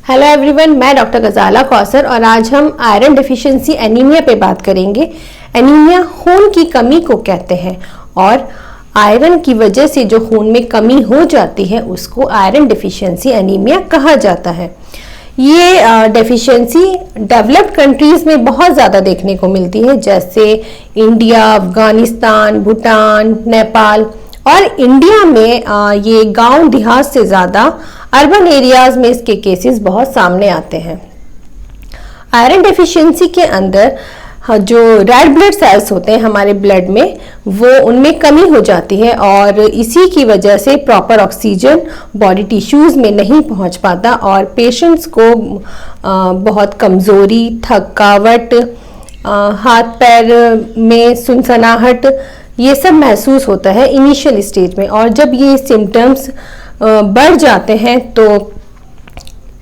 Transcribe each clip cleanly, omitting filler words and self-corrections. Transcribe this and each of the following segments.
Hello everyone, मैं doctor गजाला कौसर और आज हम आयरन डेफिशिएंसी एनीमिया पे बात करेंगे। एनीमिया खून की कमी को कहते हैं और आयरन की वजह से जो खून में कमी हो जाती है उसको आयरन डेफिशिएंसी एनीमिया कहा जाता है। ये डेफिशिएंसी डेवलप्ड कंट्रीज में बहुत ज़्यादा देखने को मिलती है, जैसे इंडिया, अफगानिस्तान, भूटान, नेपाल। और इंडिया में ये गांव देहात से ज़्यादा अर्बन एरियाज में इसके केसेस बहुत सामने आते हैं। आयरन डेफिशिएंसी के अंदर जो रेड ब्लड सेल्स होते हैं हमारे ब्लड में, वो उनमें कमी हो जाती है और इसी की वजह से प्रॉपर ऑक्सीजन बॉडी टिश्यूज़ में नहीं पहुंच पाता और पेशेंट्स को बहुत कमज़ोरी, थकावट, हाथ पैर में सुनसनाहट, ये सब महसूस होता है इनिशियल स्टेज में। और जब ये सिम्टम्स बढ़ जाते हैं तो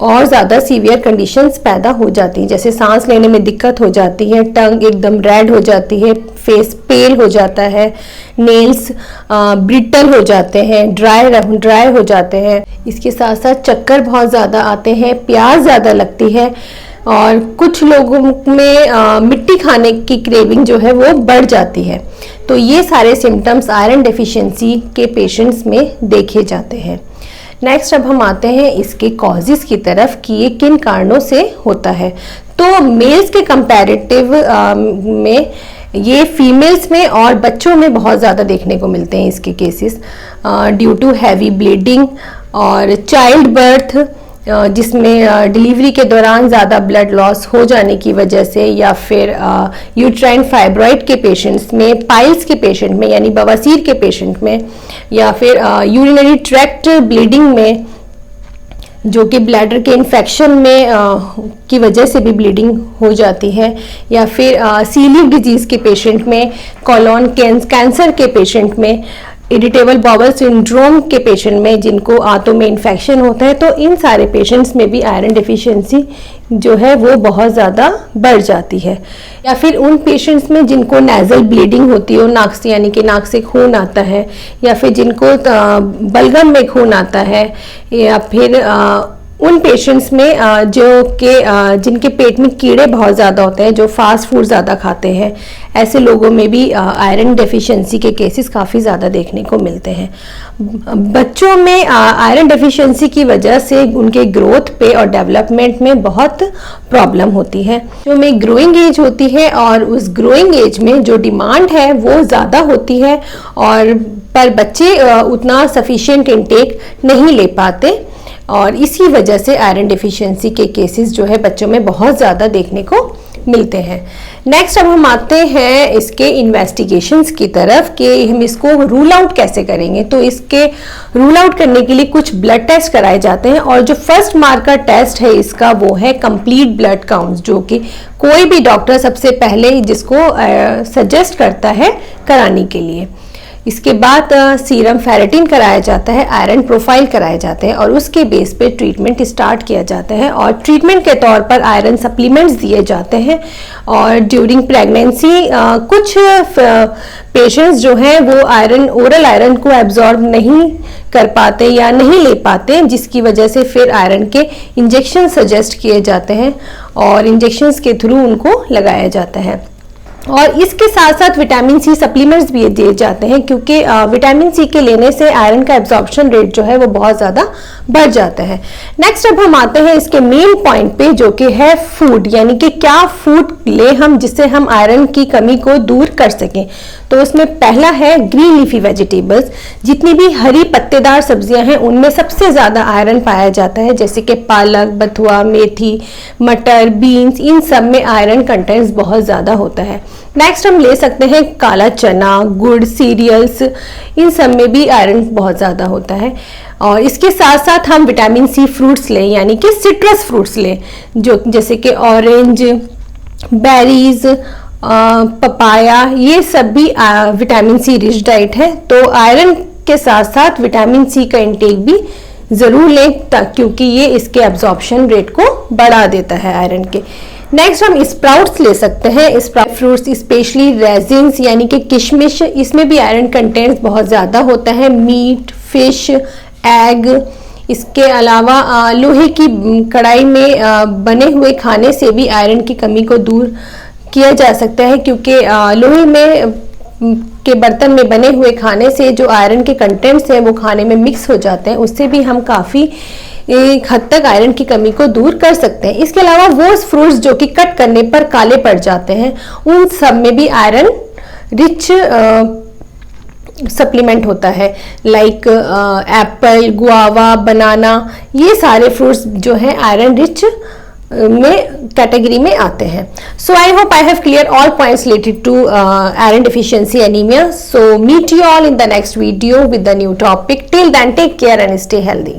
और ज़्यादा सीवियर कंडीशंस पैदा हो जाती हैं, जैसे सांस लेने में दिक्कत हो जाती है, टंग एकदम रेड हो जाती है, फेस पेल हो जाता है, नेल्स ब्रिटल हो जाते हैं, ड्राई हो जाते हैं। इसके साथ साथ चक्कर बहुत ज़्यादा आते हैं, प्यास ज़्यादा लगती है और कुछ लोगों में मिट्टी खाने की क्रेविंग जो है वो बढ़ जाती है। तो ये सारे सिम्टम्स आयरन डेफिशिएंसी के पेशेंट्स में देखे जाते हैं। नेक्स्ट अब हम आते हैं इसके कॉजेज़ की तरफ कि ये किन कारणों से होता है। तो मेल्स के कंपैरेटिव में ये फीमेल्स में और बच्चों में बहुत ज़्यादा देखने को मिलते हैं इसके cases, due to heavy bleeding और चाइल्ड बर्थ, जिसमें डिलीवरी के दौरान ज़्यादा ब्लड लॉस हो जाने की वजह से, या फिर यूट्राइन फाइब्रॉइड के पेशेंट्स में, पाइल्स के पेशेंट में यानी बवासीर के पेशेंट में, या फिर यूरिनरी ट्रैक्ट ब्लीडिंग में, जो कि ब्लैडर के इन्फेक्शन में की वजह से भी ब्लीडिंग हो जाती है, या फिर सीलिक डिजीज़ के पेशेंट में, कोलोन कैंसर के पेशेंट में, इरिटेबल बाउल सिंड्रोम के पेशेंट में जिनको आंतों में इन्फेक्शन होता है। तो इन सारे पेशेंट्स में भी आयरन डेफिशिएंसी जो है वो बहुत ज़्यादा बढ़ जाती है। या फिर उन पेशेंट्स में जिनको नेज़ल ब्लीडिंग होती है, नाक से यानी कि नाक से खून आता है, या फिर जिनको बलगम में खून आता है, या फिर उन पेशेंट्स में जिनके पेट में कीड़े बहुत ज़्यादा होते हैं, जो फास्ट फूड ज़्यादा खाते हैं, ऐसे लोगों में भी आयरन डेफिशिएंसी के केसेस काफ़ी ज़्यादा देखने को मिलते हैं। बच्चों में आयरन डेफिशिएंसी की वजह से उनके ग्रोथ पे और डेवलपमेंट में बहुत प्रॉब्लम होती है। जो में ग्रोइंग एज होती है और उस ग्रोइंग एज में जो डिमांड है वो ज़्यादा होती है, और पर बच्चे उतना सफिशिएंट इंटेक नहीं ले पाते और इसी वजह से आयरन डेफिशिएंसी के केसेस जो है बच्चों में बहुत ज़्यादा देखने को मिलते हैं। नेक्स्ट अब हम आते हैं इसके इन्वेस्टिगेशंस की तरफ कि हम इसको रूल आउट कैसे करेंगे। तो इसके रूल आउट करने के लिए कुछ ब्लड टेस्ट कराए जाते हैं और जो फर्स्ट मार्कर टेस्ट है इसका वो है कंप्लीट ब्लड काउंट, जो कि कोई भी डॉक्टर सबसे पहले जिसको सजेस्ट करता है कराने के लिए। इसके बाद सीरम फेरेटिन कराया जाता है, आयरन प्रोफाइल कराए जाते हैं और उसके बेस पे ट्रीटमेंट स्टार्ट किया जाता है। और ट्रीटमेंट के तौर पर आयरन सप्लीमेंट्स दिए जाते हैं। और ड्यूरिंग प्रेगनेंसी कुछ पेशेंट्स जो हैं वो ओरल आयरन को एब्जॉर्ब नहीं कर पाते या नहीं ले पाते, जिसकी वजह से फिर आयरन के इंजेक्शन सजेस्ट किए जाते हैं और इंजेक्शंस के थ्रू उनको लगाया जाता है। और इसके साथ साथ विटामिन सी सप्लीमेंट्स भी दिए जाते हैं, क्योंकि विटामिन सी के लेने से आयरन का एब्जॉर्प्शन रेट जो है वो बहुत ज़्यादा बढ़ जाता है। नेक्स्ट अब हम आते हैं इसके मेन पॉइंट पे, जो कि है फूड, यानी कि क्या फूड ले हम जिससे हम आयरन की कमी को दूर कर सकें। तो उसमें पहला है ग्रीन लीफी वेजिटेबल्स। जितनी भी हरी पत्तेदार सब्जियां हैं उनमें सबसे ज़्यादा आयरन पाया जाता है, जैसे कि पालक, बथुआ, मेथी, मटर, बीन्स, इन सब में आयरन कंटेंट्स बहुत ज़्यादा होता है। नेक्स्ट हम ले सकते हैं काला चना, गुड़, सीरियल्स, इन सब में भी आयरन बहुत ज़्यादा होता है। और इसके साथ साथ हम विटामिन सी फ्रूट्स लें, यानी कि सिट्रस फ्रूट्स लें, जो जैसे कि ऑरेंज, बेरीज, पपाया, ये सब भी विटामिन सी रिच डाइट है। तो आयरन के साथ साथ विटामिन सी का इंटेक भी ज़रूर लें, क्योंकि ये इसके एब्जॉर्प्शन रेट को बढ़ा देता है आयरन के। नेक्स्ट हम स्प्राउट्स ले सकते हैं। स्प्राउट फ्रूट्स स्पेशली रेजिन्स यानी कि किशमिश, इसमें भी आयरन कंटेंट बहुत ज़्यादा होता है। मीट, फिश, एग, इसके अलावा लोहे की कढ़ाई में बने हुए खाने से भी आयरन की कमी को दूर किया जा सकता है, क्योंकि लोहे में के बर्तन में बने हुए खाने से जो आयरन के कंटेंट्स हैं वो खाने में मिक्स हो जाते हैं, उससे भी हम काफ़ी एक हद तक आयरन की कमी को दूर कर सकते हैं। इसके अलावा वो फ्रूट्स जो कि कट करने पर काले पड़ जाते हैं, उन सब में भी आयरन रिच सप्लीमेंट होता है, लाइक एप्पल, गुआवा, बनाना, ये सारे फ्रूट्स जो है आयरन रिच में कैटेगरी में आते हैं। So I hope I have clear all points related to iron deficiency anemia. So meet you all in the next video with the new topic. Till then, take care and stay healthy.